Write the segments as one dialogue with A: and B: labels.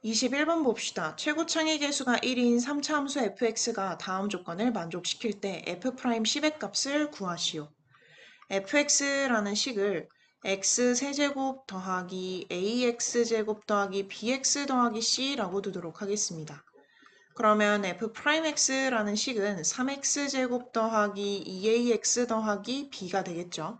A: 21번 봅시다. 최고 창의 개수가 1인 3차 함수 fx가 다음 조건을 만족시킬 때 f' 10의 값을 구하시오. fx라는 식을 x 세제곱 더하기 ax제곱 더하기 bx 더하기 c라고 두도록 하겠습니다. 그러면 f'x라는 식은 3x제곱 더하기 2ax 더하기 b가 되겠죠.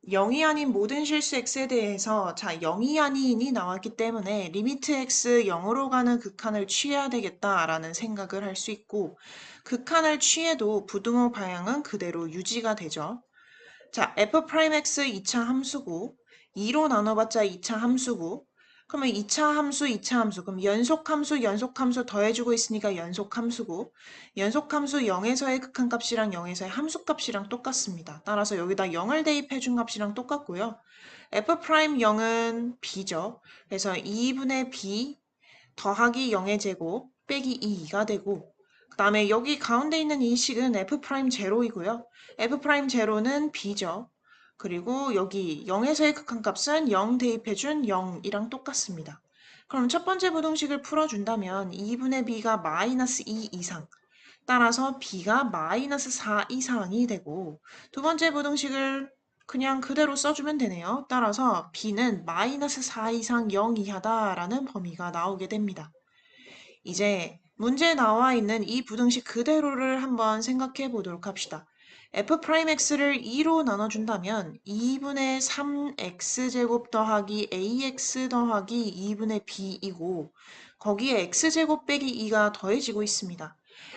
A: 0이 아닌 모든 실수 x에 대해서 0이 아닌이 나왔기 때문에 리미트 x 0으로 가는 극한을 취해야 되겠다라는 생각을 할 수 있고 극한을 취해도 부등호 방향은 그대로 유지가 되죠. 자, f'x 2차 함수고 2로 나눠봤자 2차 함수고 그러면 2차 함수, 2차 함수 그럼 연속함수, 연속함수 더해주고 있으니까 연속함수고 연속함수 0에서의 극한값이랑 0에서의 함수값이랑 똑같습니다. 따라서 여기다 0을 대입해준 값이랑 똑같고요. f'0은 b죠. 그래서 2분의 b 더하기 0의 제곱 빼기 2가 되고 그 다음에 여기 가운데 있는 이 식은 f'0이고요. f'0는 b죠. 그리고 여기 0에서의 극한값은 0 대입해준 0이랑 똑같습니다. 그럼 첫 번째 부등식을 풀어준다면 2분의 b가 마이너스 2 이상 따라서 b가 마이너스 4 이상이 되고 두 번째 부등식을 그냥 그대로 써주면 되네요. 따라서 b는 마이너스 4 이상 0 이하다라는 범위가 나오게 됩니다. 이제 문제에 나와 있는 이 부등식 그대로를 한번 생각해 보도록 합시다. f'x를 2로 나눠준다면 2분의 3x제곱 더하기 ax 더하기 2분의 b이고 거기에 x제곱 빼기 2가 더해지고 있습니다.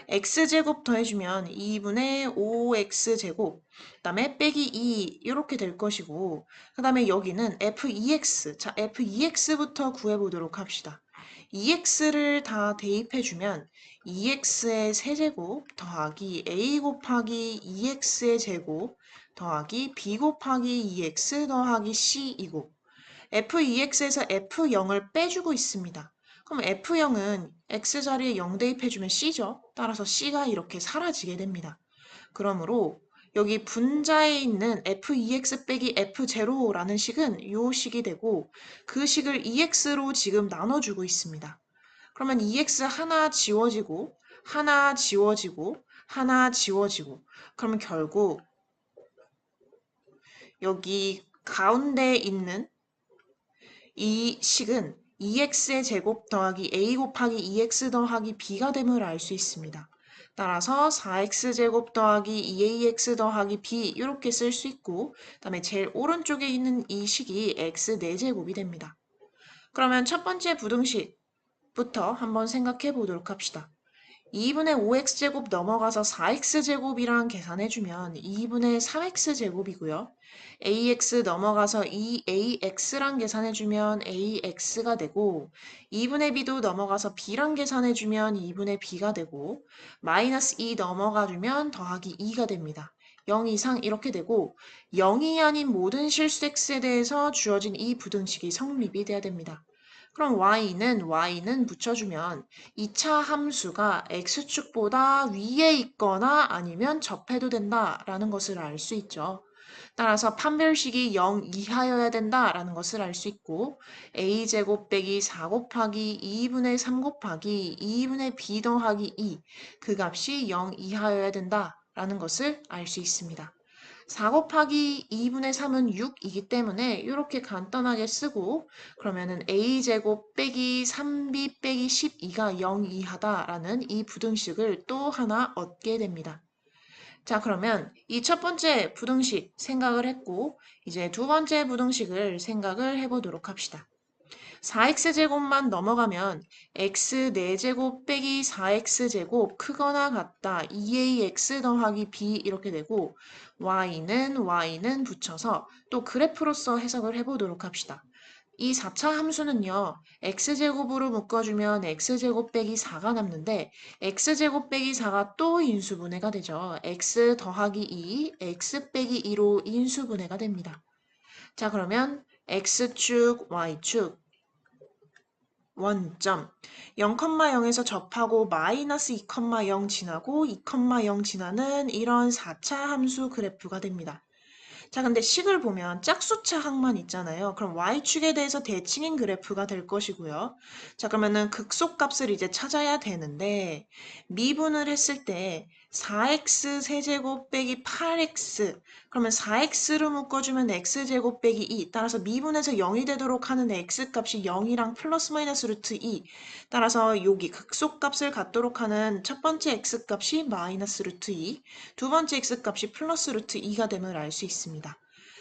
A: x제곱 더해주면 2분의 5x제곱 그 다음에 빼기 2 이렇게 될 것이고 그 다음에 여기는 f2x 자 f2x부터 구해보도록 합시다. 2x를 다 대입해주면 2x의 세제곱 더하기 a 곱하기 2x의 제곱 더하기 b 곱하기 2x 더하기 c이고 f2x에서 f0을 빼주고 있습니다. 그럼 f0은 x 자리에 0 대입해주면 c죠. 따라서 c가 이렇게 사라지게 됩니다. 그러므로 여기 분자에 있는 f2x 빼기 f0라는 식은 이 식이 되고 그 식을 2x로 지금 나눠주고 있습니다. 그러면 2x 하나 지워지고 하나 지워지고 하나 지워지고 그러면 결국 여기 가운데 있는 이 식은 2x의 제곱 더하기 a 곱하기 2x 더하기 b가 됨을 알 수 있습니다. 따라서 4x제곱 더하기 2ax 더하기 b 이렇게 쓸 수 있고 그 다음에 제일 오른쪽에 있는 이 식이 x 4제곱이 됩니다. 그러면 첫 번째 부등식부터 한번 생각해 보도록 합시다. 2분의 5x제곱 넘어가서 4x제곱이랑 계산해주면 2분의 3x제곱이고요. ax 넘어가서 2ax랑 계산해주면 ax가 되고 2분의 b도 넘어가서 b랑 계산해주면 2분의 b가 되고 마이너스 2 넘어가주면 더하기 2가 됩니다. 0 이상 이렇게 되고 0이 아닌 모든 실수 x에 대해서 주어진 이 부등식이 성립이 돼야 됩니다. 그럼 y는 붙여주면 2차 함수가 x축보다 위에 있거나 아니면 접해도 된다라는 것을 알 수 있죠. 따라서 판별식이 0 이하여야 된다라는 것을 알 수 있고 a제곱 빼기 4 곱하기 2분의 3 곱하기 2분의 b 더하기 2 그 값이 0 이하여야 된다라는 것을 알 수 있습니다. 4 곱하기 2분의 3은 6이기 때문에 이렇게 간단하게 쓰고 그러면은 a제곱 빼기 3b 빼기 12가 0 이하다라는 이 부등식을 또 하나 얻게 됩니다. 자, 그러면 이 첫 번째 부등식 생각을 했고 이제 두 번째 부등식을 생각을 해보도록 합시다. 4x제곱만 넘어가면 x 4제곱 빼기 4x제곱 크거나 같다 2ax 더하기 b 이렇게 되고 y는 붙여서 또 그래프로서 해석을 해보도록 합시다. 이 4차 함수는요. x제곱으로 묶어주면 x제곱 빼기 4가 남는데 x제곱 빼기 4가 또 인수분해가 되죠. x 더하기 2, x 빼기 2로 인수분해가 됩니다. 자, 그러면 x축, y축 원점 0,0에서 접하고 마이너스 2,0 지나고 2,0 지나는 이런 4차 함수 그래프가 됩니다. 자, 근데 식을 보면 짝수차 항만 있잖아요. 그럼 y축에 대해서 대칭인 그래프가 될 것이고요. 자, 그러면은 극소값을 이제 찾아야 되는데 미분을 했을 때 4x 세제곱 빼기 8x 그러면 4x로 묶어주면 x제곱 빼기 2 따라서 미분에서 0이 되도록 하는 x값이 0이랑 플러스 마이너스 루트 2 따라서 여기 극소값을 갖도록 하는 첫 번째 x값이 마이너스 루트 2 두 번째 x값이 플러스 루트 2가 됨을 알 수 있습니다.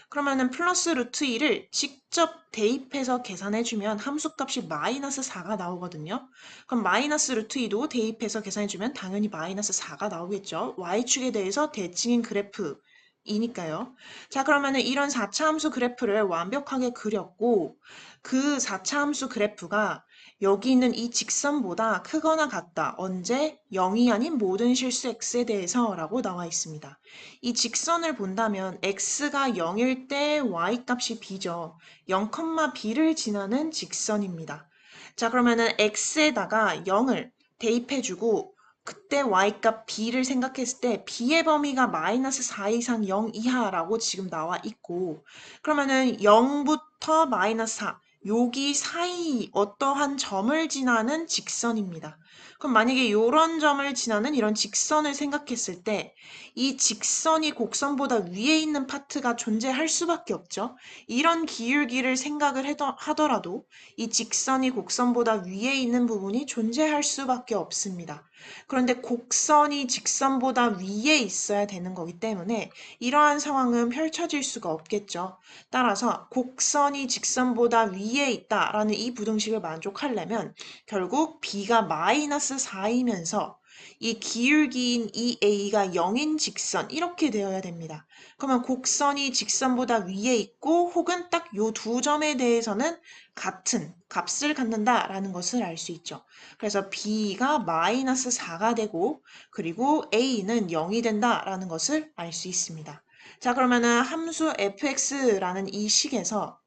A: 그러면은 플러스 루트 2를 직접 대입해서 계산해주면 함수값이 마이너스 4가 나오거든요. 그럼 마이너스 루트 2도 대입해서 계산해주면 당연히 마이너스 4가 나오겠죠. y축에 대해서 대칭인 그래프이니까요. 자, 그러면은 이런 4차 함수 그래프를 완벽하게 그렸고 그 4차 함수 그래프가 여기 있는 이 직선보다 크거나 같다. 언제? 0이 아닌 모든 실수 x에 대해서 라고 나와 있습니다. 이 직선을 본다면 x가 0일 때 y값이 b죠. 0, b를 지나는 직선입니다. 자, 그러면은 x에다가 0을 대입해주고 그때 y값 b를 생각했을 때 b의 범위가 마이너스 4 이상 0 이하라고 지금 나와 있고 그러면은 0부터 마이너스 4 여기 사이 어떠한 점을 지나는 직선입니다. 그럼 만약에 이런 점을 지나는 이런 직선을 생각했을 때 이 직선이 곡선보다 위에 있는 파트가 존재할 수밖에 없죠. 이런 기울기를 생각을 하더라도 이 직선이 곡선보다 위에 있는 부분이 존재할 수밖에 없습니다. 그런데 곡선이 직선보다 위에 있어야 되는 거기 때문에 이러한 상황은 펼쳐질 수가 없겠죠. 따라서 곡선이 직선보다 위에 있다라는 이 부등식을 만족하려면 결국 b가 마이너스 4이면서 이 기울기인 이 a가 0인 직선 이렇게 되어야 됩니다. 그러면 곡선이 직선보다 위에 있고 혹은 딱 요 두 점에 대해서는 같은 값을 갖는다라는 것을 알 수 있죠. 그래서 b가 마이너스 4가 되고 그리고 a는 0이 된다라는 것을 알 수 있습니다. 자, 그러면은 함수 fx라는 이 식에서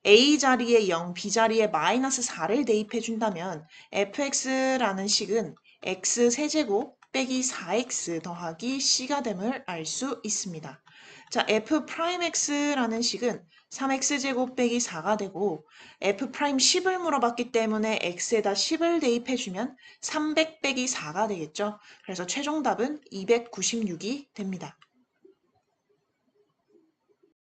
A: a 자리에 0, b 자리에 마이너스 4를 대입해 준다면 fx라는 식은 x 세제곱 빼기 4x 더하기 c가 됨을 알 수 있습니다. 자, f'x라는 식은 3x제곱 빼기 4가 되고 f'10을 물어봤기 때문에 x에다 10을 대입해주면 300 빼기 4가 되겠죠. 그래서 최종 답은 296이 됩니다.